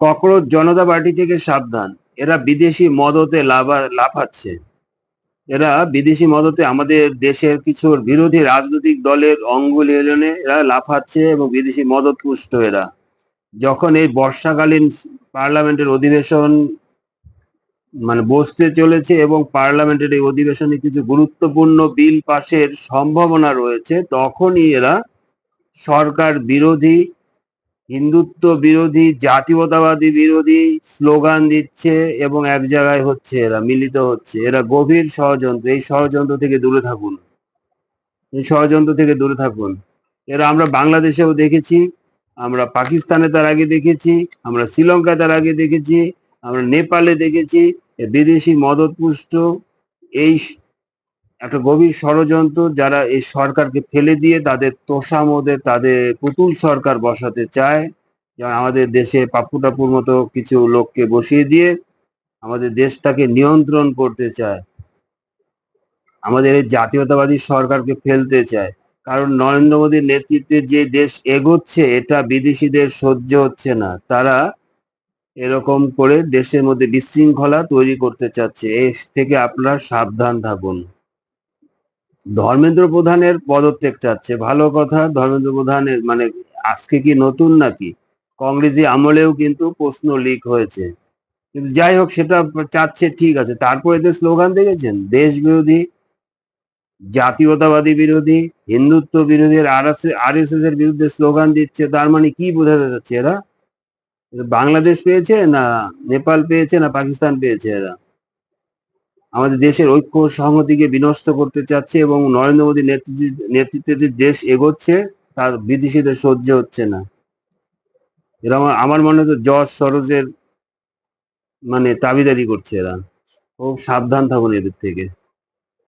Cockroach জনতা party থেকে সাবধান, এরা বিদেশি মদতে লাফাচ্ছে। এরা বিদেশি মদতে আমাদের দেশের কিছু বিরোধী রাজনৈতিক দলের অঙ্গুলি এলনে এরা লাফাচ্ছে এবং বিদেশি মদত পুষ্ট এরা। যখন এই বর্ষাকালীন পার্লামেন্টের অধিবেশন বসতে চলেছে এবং পার্লামেন্টের এই অধিবেশনে কিছু গুরুত্বপূর্ণ বিল পাশের সম্ভাবনা রয়েছে, তখনই এরা সরকার বিরোধী, হিন্দুত্ব বিরোধী, জাতীয়তাবাদী বিরোধী স্লোগান দিচ্ছে এবং এক জায়গায় হচ্ছে, এরা মিলিত হচ্ছে। এরা গভীর ষড়যন্ত্র, এই ষড়যন্ত্র থেকে দূরে থাকুন, এই ষড়যন্ত্র থেকে দূরে থাকুন। এরা আমরা বাংলাদেশেও দেখেছি, আমরা পাকিস্তানে তার আগে দেখেছি, আমরা শ্রীলঙ্কায় তার আগে দেখেছি, আমরা নেপালে দেখেছি। বিদেশি মদতপুষ্ট এই একটা গভীর ষড়যন্ত্র, যারা এই সরকারকে ফেলে দিয়ে তাদের তোষামোদে তাদের পুতুল সরকার বসাতে চায়। যেমন আমাদের দেশে পাপ্পু টাপুর মতো কিছু লোককে বসিয়ে দিয়ে আমাদের দেশটাকে নিয়ন্ত্রণ করতে চায়, আমাদের এই জাতীয়তাবাদী সরকারকে ফেলতে চায়। কারণ নরেন্দ্র মোদীর নেতৃত্বে যে দেশ এগোচ্ছে, এটা বিদেশিদের সহ্য হচ্ছে না। তারা এরকম করে দেশের মধ্যে বিশৃঙ্খলা তৈরি করতে চাচ্ছে। এর থেকে আপনারা সাবধান থাকুন। ধর্মেন্দ্র প্রধানের পদত্যাগ চাচ্ছে, ভালো কথা। ধর্মেন্দ্র প্রধানের আজকে কি নতুন নাকি? কংগ্রেসি আমলেও কিন্তু প্রশ্ন লিক হয়েছে, কিন্তু যাই হোক, সেটা চাচ্ছে, ঠিক আছে। তারপরে এদের স্লোগান দেখেছেন, দেশ বিরোধী, জাতীয়তাবাদী বিরোধী, হিন্দুত্ব বিরোধী, আরএসএস এর বিরুদ্ধে স্লোগান দিচ্ছে। তার মানে কি বোঝাতে যাচ্ছে? এরা বাংলাদেশ পেয়েছে না নেপাল পেয়েছে না পাকিস্তান পেয়েছে? এরা আমাদের দেশের ঐক্য সংহতিকে বিনষ্ট করতে চাচ্ছে এবং নরেন্দ্র মোদীর নেতৃত্বে যে দেশ এগোচ্ছে তার বিদেশিদের সহ্য হচ্ছে না। এরা আমার মনে হয় যশ সরোজের দাবিদারি করছে। এরা খুব সাবধান থাকুন এদের থেকে।